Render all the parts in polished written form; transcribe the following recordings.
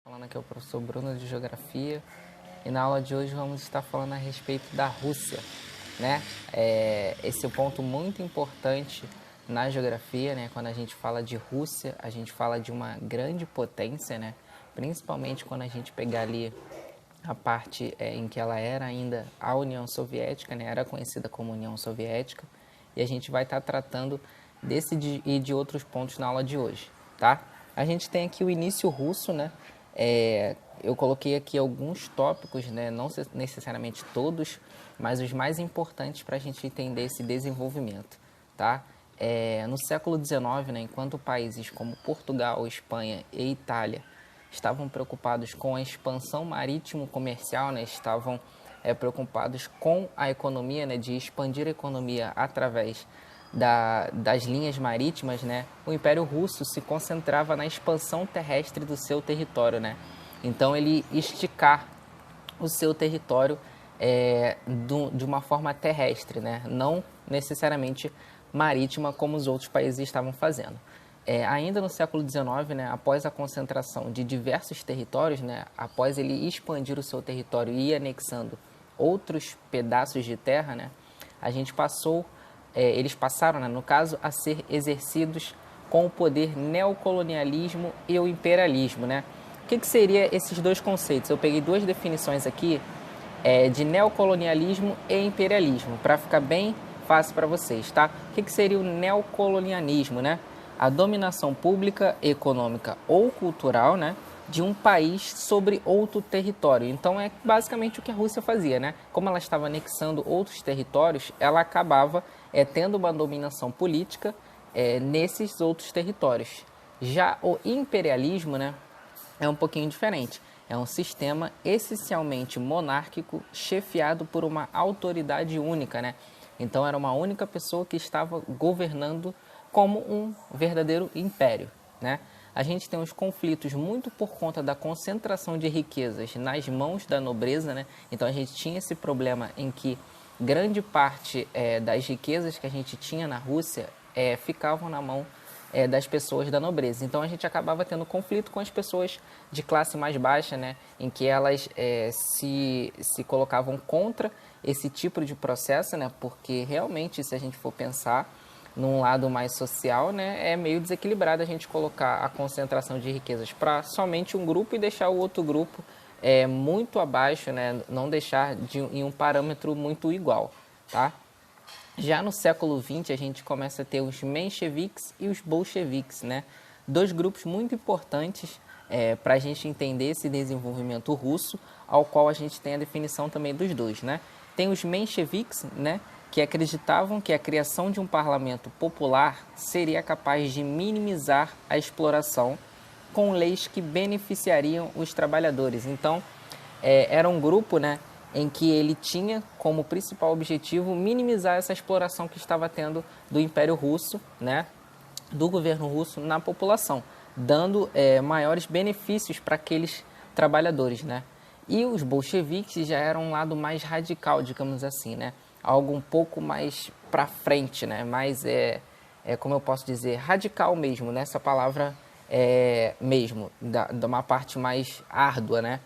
Falando aqui é o professor Bruno de Geografia e na aula de hoje vamos estar falando a respeito da Rússia, né? Esse é um ponto muito importante na geografia, né? Quando a gente fala de Rússia, a gente fala de uma grande potência, né? Principalmente quando a gente pegar ali a parte em que ela era ainda a União Soviética, né? Era conhecida como União Soviética, e a gente vai estar tratando desse e de outros pontos na aula de hoje, tá? A gente tem aqui o início russo, né? Eu coloquei aqui alguns tópicos, né? Não necessariamente todos, mas os mais importantes para a gente entender esse desenvolvimento, tá? No século XIX, né, enquanto países como Portugal, Espanha e Itália estavam preocupados com a expansão marítimo-comercial, né, estavam preocupados com a economia, né, de expandir a economia através das linhas marítimas, né, o Império Russo se concentrava na expansão terrestre do seu território, né? Então ele esticar o seu território de uma forma terrestre, né? Não necessariamente marítima como os outros países estavam fazendo. Ainda no século XIX, né, após a concentração de diversos territórios, né, após ele expandir o seu território e ir anexando outros pedaços de terra, né, eles passaram, né, no caso, a ser exercidos com o poder neocolonialismo e o imperialismo, né? O que seria esses dois conceitos? Eu peguei duas definições aqui de neocolonialismo e imperialismo, para ficar bem fácil para vocês, tá? O que seria o neocolonialismo, né? A dominação pública, econômica ou cultural, né, de um país sobre outro território. Então é basicamente o que a Rússia fazia, né? Como ela estava anexando outros territórios, ela acabava tendo uma dominação política nesses outros territórios. Já o imperialismo, né, é um pouquinho diferente. É um sistema essencialmente monárquico, chefiado por uma autoridade única, né? Então era uma única pessoa que estava governando como um verdadeiro império, né? A gente tem uns conflitos muito por conta da concentração de riquezas nas mãos da nobreza, né? Então a gente tinha esse problema em que grande parte das riquezas que a gente tinha na Rússia ficavam na mão das pessoas da nobreza. Então a gente acabava tendo conflito com as pessoas de classe mais baixa, né, em que elas se colocavam contra esse tipo de processo, né, porque realmente, se a gente for pensar num lado mais social, né, é meio desequilibrado a gente colocar a concentração de riquezas para somente um grupo e deixar o outro grupo muito abaixo, né, não deixar em um parâmetro muito igual, tá? Já no século XX, a gente começa a ter os mencheviques e os bolcheviques, né? Dois grupos muito importantes para a gente entender esse desenvolvimento russo, ao qual a gente tem a definição também dos dois, né? Tem os mencheviques, né, que acreditavam que a criação de um parlamento popular seria capaz de minimizar a exploração com leis que beneficiariam os trabalhadores. Então, era um grupo, né, em que ele tinha como principal objetivo minimizar essa exploração que estava tendo do Império Russo, né, do governo russo na população, dando maiores benefícios para aqueles trabalhadores, né? E os bolcheviques já eram um lado mais radical, digamos assim, né? Algo um pouco mais para frente, né? Mais, como eu posso dizer, radical mesmo, né? Essa palavra mesmo, da uma parte mais árdua, né?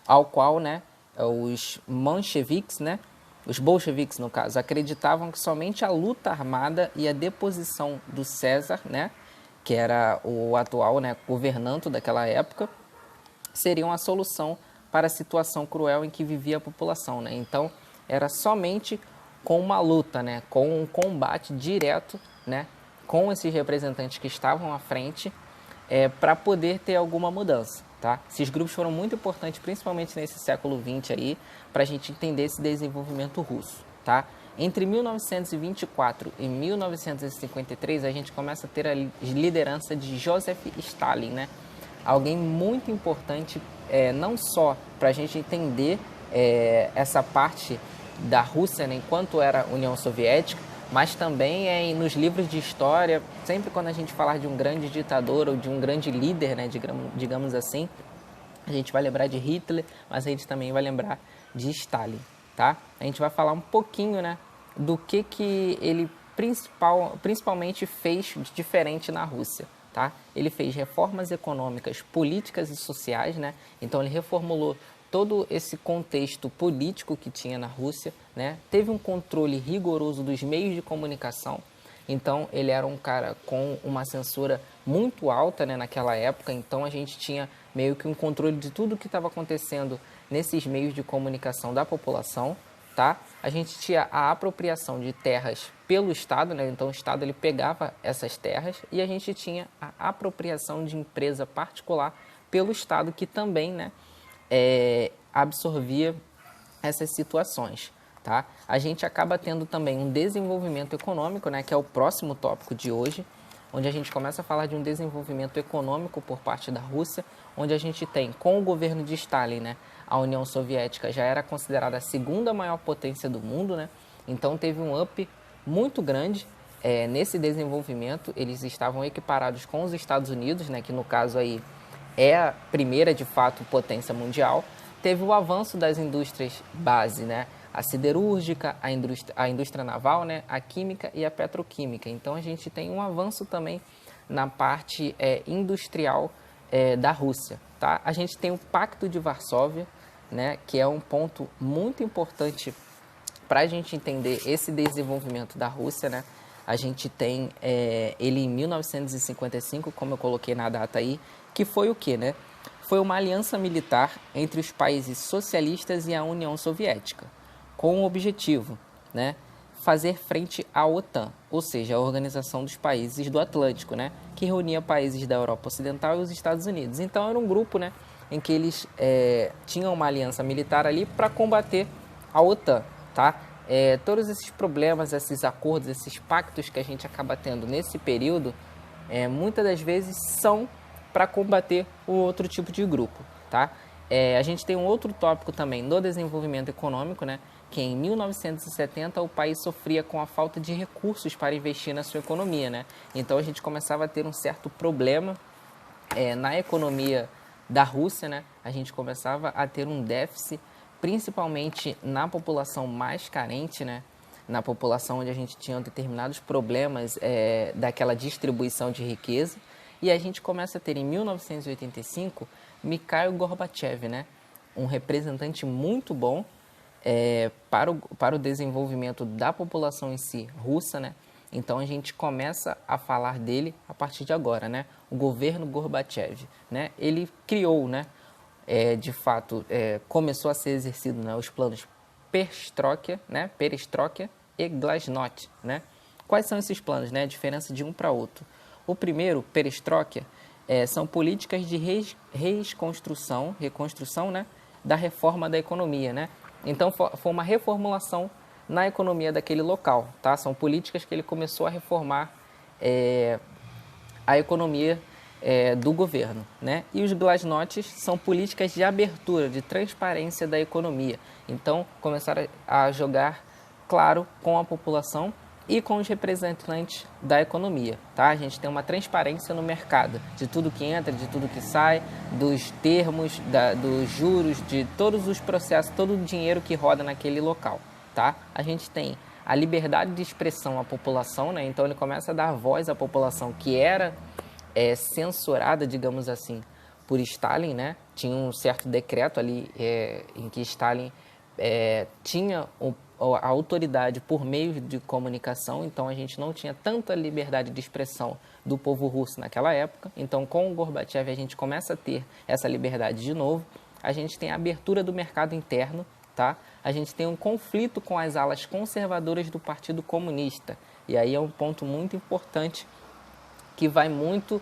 Ao qual, né, os mencheviques, né, os bolcheviques no caso, acreditavam que somente a luta armada e a deposição do César, né, que era o atual, né, governante daquela época, seriam a solução para a situação cruel em que vivia a população, né? Então era somente com uma luta, né, com um combate direto, né, com esses representantes que estavam à frente, para poder ter alguma mudança, tá? Esses grupos foram muito importantes, principalmente nesse século XX aí, para a gente entender esse desenvolvimento russo, tá? Entre 1924 e 1953, a gente começa a ter a liderança de Joseph Stalin, né? Alguém muito importante, não só para a gente entender essa parte da Rússia, né, enquanto era União Soviética, mas também nos livros de história, sempre quando a gente falar de um grande ditador ou de um grande líder, né, digamos assim, a gente vai lembrar de Hitler, mas a gente também vai lembrar de Stalin, tá? A gente vai falar um pouquinho, né, do que ele principalmente fez de diferente na Rússia, tá? Ele fez reformas econômicas, políticas e sociais, né? Então ele reformulou todo esse contexto político que tinha na Rússia, né? Teve um controle rigoroso dos meios de comunicação. Então ele era um cara com uma censura muito alta, né, naquela época. Então a gente tinha meio que um controle de tudo que estava acontecendo nesses meios de comunicação da população, tá? A gente tinha a apropriação de terras pelo Estado, né? Então o Estado ele pegava essas terras, e a gente tinha a apropriação de empresa particular pelo Estado, que também, né, absorvia essas situações, tá? A gente acaba tendo também um desenvolvimento econômico, né, que é o próximo tópico de hoje, onde a gente começa a falar de um desenvolvimento econômico por parte da Rússia, onde a gente tem, com o governo de Stalin, né, a União Soviética já era considerada a segunda maior potência do mundo, né? Então teve um up muito grande nesse desenvolvimento. Eles estavam equiparados com os Estados Unidos, né, que no caso aí é a primeira, de fato, potência mundial. Teve o avanço das indústrias base, né? A siderúrgica, a indústria naval, né? A química e a petroquímica. Então, a gente tem um avanço também na parte industrial da Rússia, tá? A gente tem o Pacto de Varsóvia, né? Que é um ponto muito importante para a gente entender esse desenvolvimento da Rússia, né? A gente tem ele em 1955, como eu coloquei na data aí, que foi o quê, né? Foi uma aliança militar entre os países socialistas e a União Soviética, com o objetivo, né, fazer frente à OTAN, ou seja, a Organização dos Países do Atlântico, né, que reunia países da Europa Ocidental e os Estados Unidos. Então era um grupo, né, em que eles tinham uma aliança militar ali para combater a OTAN, tá? Todos esses problemas, esses acordos, esses pactos que a gente acaba tendo nesse período, muitas das vezes são para combater o outro tipo de grupo, tá? A gente tem um outro tópico também no desenvolvimento econômico, né? Que em 1970 o país sofria com a falta de recursos para investir na sua economia, né? Então a gente começava a ter um certo problema na economia da Rússia, né? A gente começava a ter um déficit, principalmente na população mais carente, né? Na população onde a gente tinha determinados problemas daquela distribuição de riqueza. E a gente começa a ter, em 1985, Mikhail Gorbachev, né? Um representante muito bom para o desenvolvimento da população em si russa, né? Então a gente começa a falar dele a partir de agora, né? O governo Gorbachev, né? Ele criou, né? De fato, começou a ser exercido, né, os planos Perestroika, né? Perestroika e Glasnost, né? Quais são esses planos, né? A diferença de um para outro. O primeiro, Perestroika, são políticas de reconstrução, né, da reforma da economia, né? Então, foi uma reformulação na economia daquele local, tá? São políticas que ele começou a reformar a economia do governo, né? E os glasnosts são políticas de abertura, de transparência da economia. Então, começaram a jogar claro com a população e com os representantes da economia, tá? A gente tem uma transparência no mercado, de tudo que entra, de tudo que sai, dos termos, dos juros, de todos os processos, todo o dinheiro que roda naquele local, tá? A gente tem a liberdade de expressão à população, né? Então ele começa a dar voz à população que era censurada, digamos assim, por Stalin, né? Tinha um certo decreto ali em que Stalin tinha a autoridade por meio de comunicação, então a gente não tinha tanta liberdade de expressão do povo russo naquela época. Então, com o Gorbachev, a gente começa a ter essa liberdade de novo. A gente tem a abertura do mercado interno, tá? A gente tem um conflito com as alas conservadoras do Partido Comunista. E aí é um ponto muito importante que vai muito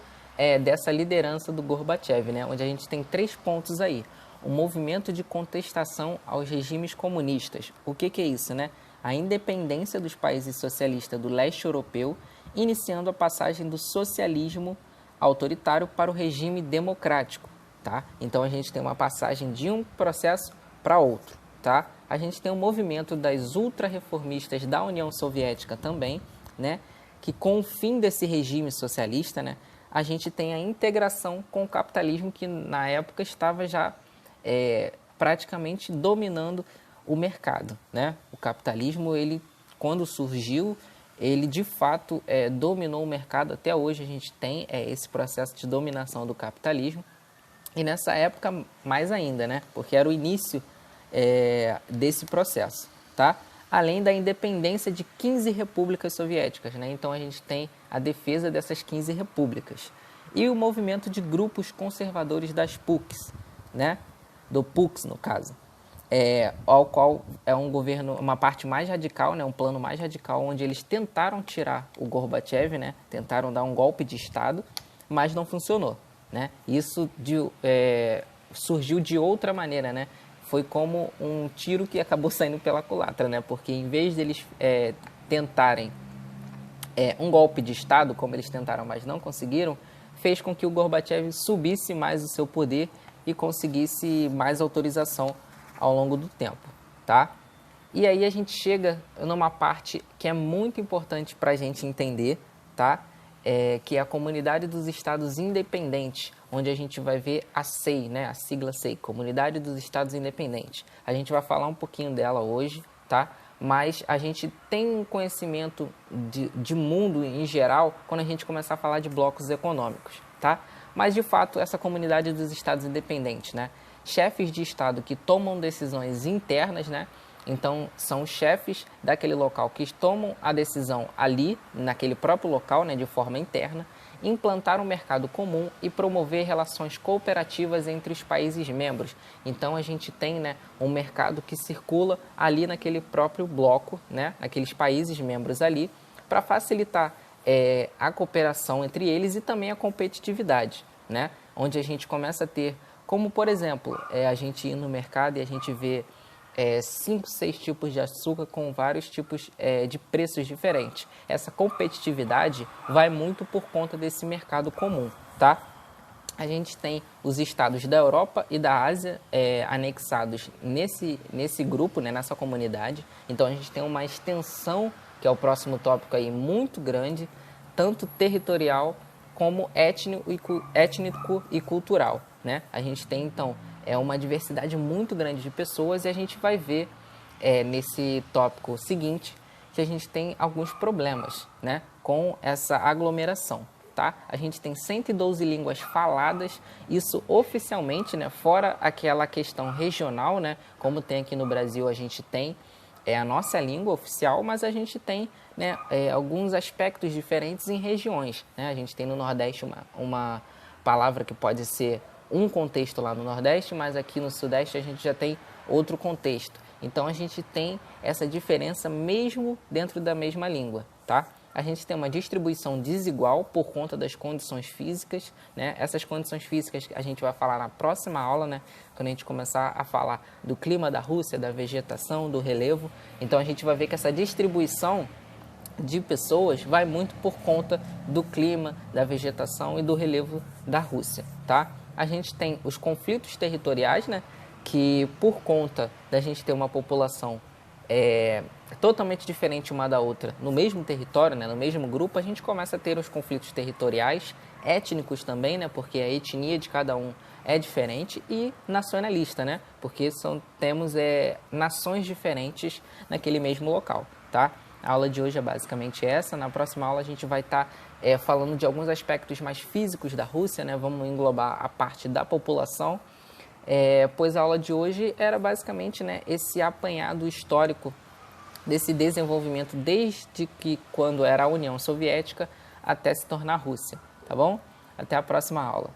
dessa liderança do Gorbachev, né? Onde a gente tem 3 pontos aí. O movimento de contestação aos regimes comunistas. O que é isso, né? A independência dos países socialistas do leste europeu, iniciando a passagem do socialismo autoritário para o regime democrático, tá? Então a gente tem uma passagem de um processo para outro, tá? A gente tem um movimento das ultra-reformistas da União Soviética também, né? Que com o fim desse regime socialista, né? A gente tem a integração com o capitalismo que na época estava já praticamente dominando o mercado, né? O capitalismo, ele, quando surgiu, ele de fato dominou o mercado. Até hoje a gente tem esse processo de dominação do capitalismo. E nessa época, mais ainda, né? Porque era o início desse processo, tá? Além da independência de 15 repúblicas soviéticas, né? Então a gente tem a defesa dessas 15 repúblicas. E o movimento de grupos conservadores das PUCs, né? Do PUCs, no caso. Ao qual é um governo, uma parte mais radical, né? Um plano mais radical, onde eles tentaram tirar o Gorbachev, né? Tentaram dar um golpe de Estado, mas não funcionou. Né? Isso surgiu de outra maneira, né? Foi como um tiro que acabou saindo pela culatra, né? Porque em vez deles tentarem um golpe de Estado, como eles tentaram, mas não conseguiram, fez com que o Gorbachev subisse mais o seu poder e conseguisse mais autorização ao longo do tempo, tá? E aí a gente chega numa parte que é muito importante para a gente entender, tá? Que é a Comunidade dos Estados Independentes, onde a gente vai ver a CEI, né? A sigla CEI, Comunidade dos Estados Independentes. A gente vai falar um pouquinho dela hoje, tá? Mas a gente tem um conhecimento de mundo em geral quando a gente começar a falar de blocos econômicos, tá? Mas, de fato, essa Comunidade dos Estados Independentes, né? Chefes de Estado que tomam decisões internas, né? Então, são os chefes daquele local que tomam a decisão ali, naquele próprio local, né, de forma interna, implantar um mercado comum e promover relações cooperativas entre os países membros. Então, a gente tem, né, um mercado que circula ali naquele próprio bloco, né, naqueles países membros ali, para facilitar a cooperação entre eles e também a competitividade, né, onde a gente começa a ter, como, por exemplo, a gente ir no mercado e a gente vê 5, 6 tipos de açúcar com vários tipos de preços diferentes. Essa competitividade vai muito por conta desse mercado comum, tá? A gente tem os estados da Europa e da Ásia anexados nesse grupo, né, nessa comunidade. Então a gente tem uma extensão, que é o próximo tópico aí, muito grande, tanto territorial como étnico e cultural, né? A gente tem, então, uma diversidade muito grande de pessoas e a gente vai ver nesse tópico seguinte que a gente tem alguns problemas, né, com essa aglomeração, tá? A gente tem 112 línguas faladas, isso oficialmente, né, fora aquela questão regional, né, como tem aqui no Brasil, a gente tem a nossa língua oficial, mas a gente tem, né, alguns aspectos diferentes em regiões, né? A gente tem no Nordeste uma palavra que pode ser um contexto lá no Nordeste, mas aqui no Sudeste a gente já tem outro contexto. Então a gente tem essa diferença mesmo dentro da mesma língua, tá? A gente tem uma distribuição desigual por conta das condições físicas, né? Essas condições físicas a gente vai falar na próxima aula, né? Quando a gente começar a falar do clima da Rússia, da vegetação, do relevo. Então a gente vai ver que essa distribuição de pessoas vai muito por conta do clima, da vegetação e do relevo da Rússia, tá? A gente tem os conflitos territoriais, né? Que por conta da gente ter uma população totalmente diferente uma da outra no mesmo território, né, no mesmo grupo, a gente começa a ter os conflitos territoriais, étnicos também, né, porque a etnia de cada um é diferente, e nacionalista, né, porque temos nações diferentes naquele mesmo local, tá? A aula de hoje é basicamente essa. Na próxima aula a gente vai estar falando de alguns aspectos mais físicos da Rússia, né, vamos englobar a parte da população. Pois a aula de hoje era basicamente, né, esse apanhado histórico desse desenvolvimento desde que quando era a União Soviética até se tornar a Rússia, tá bom? Até a próxima aula.